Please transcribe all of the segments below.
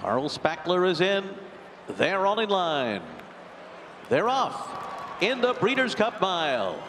Carl Spackler is in. They're all in line. They're off in the Breeders' Cup Mile.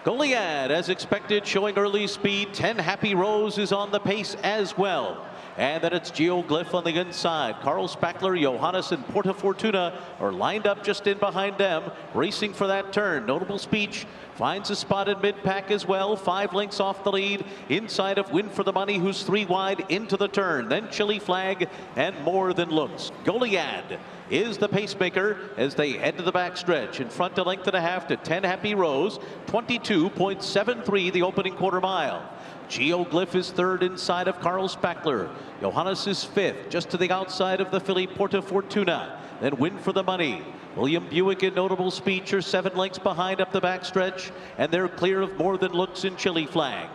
Goliad, as expected, showing early speed. 10 Happy Rose is on the pace as well. And then it's Geoglyph on the inside. Carl Spackler, Johannes, and Porta Fortuna are lined up just in behind them, racing for that turn. Notable Speech finds a spot in mid-pack as well. 5 lengths off the lead. Inside of Win for the Money, who's 3 wide into the turn. Then Chili Flag and More Than Looks. Goliad is the pacemaker as they head to the backstretch. In front, a length and a half to 10 Happy Rose. 22.73 the opening quarter mile. Geoglyph is third inside of Carl Spackler. Johannes is fifth, just to the outside of the filly Porta Fortuna. Then Win for the Money. William Buick and Notable Speech are 7 lengths behind up the backstretch, and they're clear of More Than Looks and Chili Flag.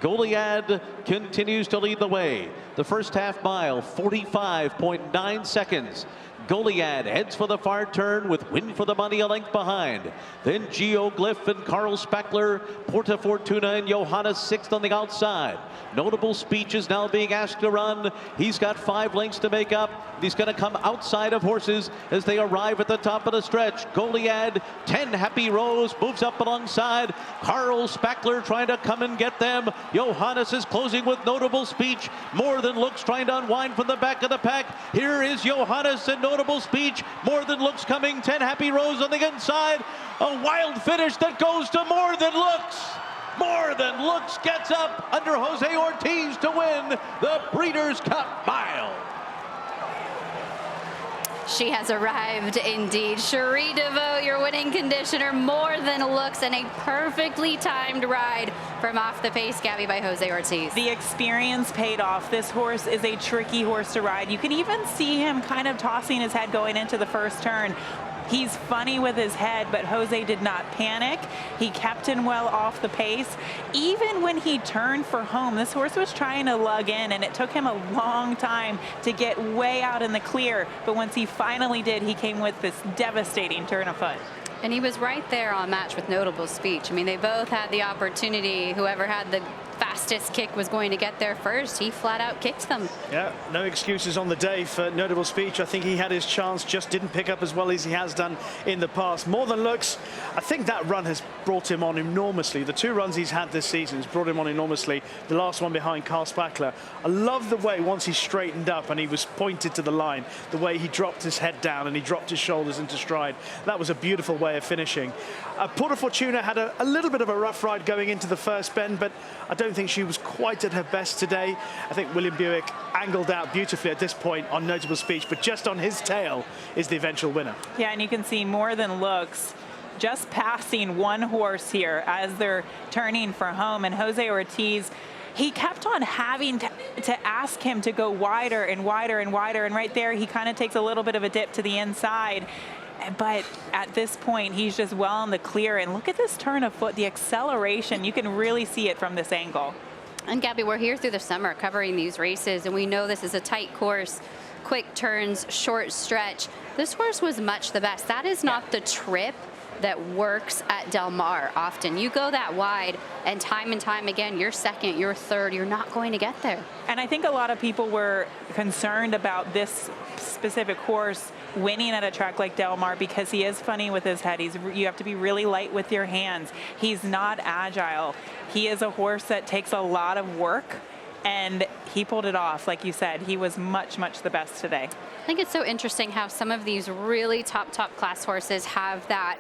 Goliad continues to lead the way. The first half mile, 45.9 seconds. Goliad heads for the far turn with Win for the Money a length behind. Then Geoglyph and Carl Spackler, Porta Fortuna and Johannes sixth on the outside. Notable Speech is now being asked to run. He's got 5 lengths to make up. He's going to come outside of horses as they arrive at the top of the stretch. Goliad, 10 Happy Rose moves up alongside. Carl Spackler trying to come and get them. Johannes is closing with Notable Speech. More Than Looks trying to unwind from the back of the pack. Here is Johannes and Notable Speech. More Than Looks coming. 10 Happy Rose on the inside. A wild finish that goes to More Than Looks. More Than Looks gets up under Jose Ortiz to win the Breeders' Cup Mile. She has arrived indeed. Cherie DeVoe, your winning conditioner. More Than Looks, and a perfectly timed ride from Off the Pace, Gabby, by Jose Ortiz. The experience paid off. This horse is a tricky horse to ride. You can even see him kind of tossing his head going into the first turn. He's funny with his head, but Jose did not panic. He kept him well off the pace. Even when he turned for home, this horse was trying to lug in, and it took him a long time to get way out in the clear. But once he finally did, he came with this devastating turn of foot. And he was right there on match with Notable Speech. I mean, they both had the opportunity. Whoever had the fastest kick was going to get there first. He flat out kicked them. Yeah, no excuses on the day for Notable Speech. I think he had his chance, just didn't pick up as well as he has done in the past. More Than Looks, I think that run has brought him on enormously. The 2 runs he's had this season has brought him on enormously. The last one behind Carl Spackler. I love the way once he straightened up and he was pointed to the line, the way he dropped his head down and he dropped his shoulders into stride. That was a beautiful way of finishing. Porta Fortuna had a little bit of a rough ride going into the first bend, but I don't think she was quite at her best today. I think William Buick angled out beautifully at this point on Notable Speech, but just on his tail is the eventual winner. Yeah, and you can see More Than Looks just passing one horse here as they're turning for home, and Jose Ortiz, he kept on having to ask him to go wider and wider and wider, and right there he kind of takes a little bit of a dip to the inside. But at this point, he's just well in the clear. And look at this turn of foot, the acceleration. You can really see it from this angle. And Gabby, we're here through the summer covering these races, and we know this is a tight course, quick turns, short stretch. This horse was much the best. That is not the trip that works at Del Mar often. You go that wide, and time again, you're second, you're third, you're not going to get there. And I think a lot of people were concerned about this specific horse winning at a track like Del Mar because he is funny with his head. You have to be really light with your hands. He's not agile. He is a horse that takes a lot of work, and he pulled it off. Like you said, he was much the best today. I think it's so interesting how some of these really top class horses have that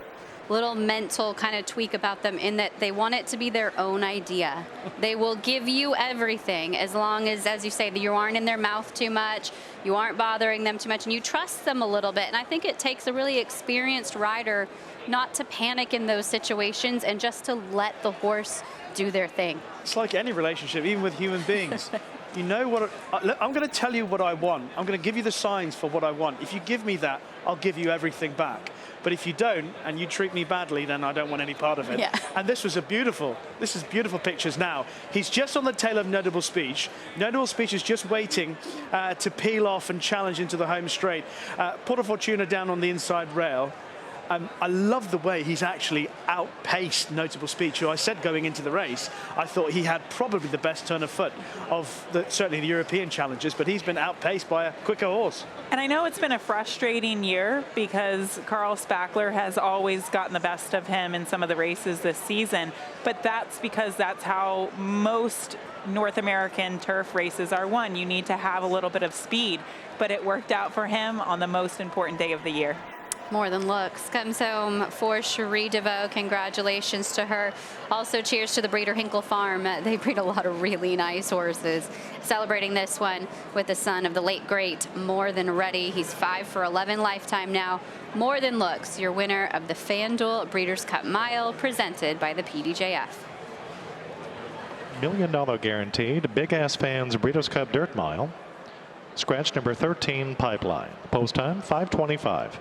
little mental kind of tweak about them, in that they want it to be their own idea. They will give you everything as long as you say, that you aren't in their mouth too much, you aren't bothering them too much, and you trust them a little bit. And I think it takes a really experienced rider not to panic in those situations and just to let the horse do their thing. It's like any relationship, even with human beings. You know what, I'm going to tell you what I want. I'm going to give you the signs for what I want. If you give me that, I'll give you everything back. But if you don't, and you treat me badly, then I don't want any part of it. Yeah. And this is beautiful pictures now. He's just on the tail of Notable Speech. Notable Speech is just waiting to peel off and challenge into the home straight. Porta Fortuna down on the inside rail. I love the way he's actually outpaced Notable Speech, who I said going into the race, I thought he had probably the best turn of foot of certainly the European challengers, but he's been outpaced by a quicker horse. And I know it's been a frustrating year because Carl Spackler has always gotten the best of him in some of the races this season, but that's because that's how most North American turf races are won. You need to have a little bit of speed, but it worked out for him on the most important day of the year. More than looks comes home for Cherie DeVoe. Congratulations to her. Also, cheers to the breeder Hinkle Farm. They breed a lot of really nice horses. Celebrating this one with the son of the late great More Than Ready. He's 5 for 11 lifetime now. More Than Looks, your winner of the FanDuel Breeders' Cup Mile, presented by the PDJF. $1 million guaranteed. Big Ass Fans Breeders' Cup Dirt Mile. Scratch number 13, Pipeline. Post time 5:25.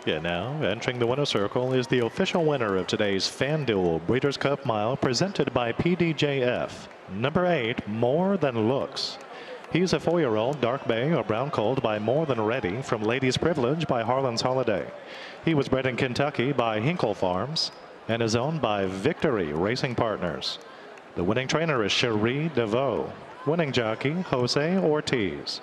Yeah, now entering the winner's circle is the official winner of today's FanDuel Breeders' Cup Mile, presented by PDJF. Number 8, More Than Looks. He's a 4-year-old dark bay or brown colt by More Than Ready from Ladies Privilege by Harlan's Holiday. He was bred in Kentucky by Hinkle Farms and is owned by Victory Racing Partners. The winning trainer is Cherie DeVoe. Winning jockey Jose Ortiz.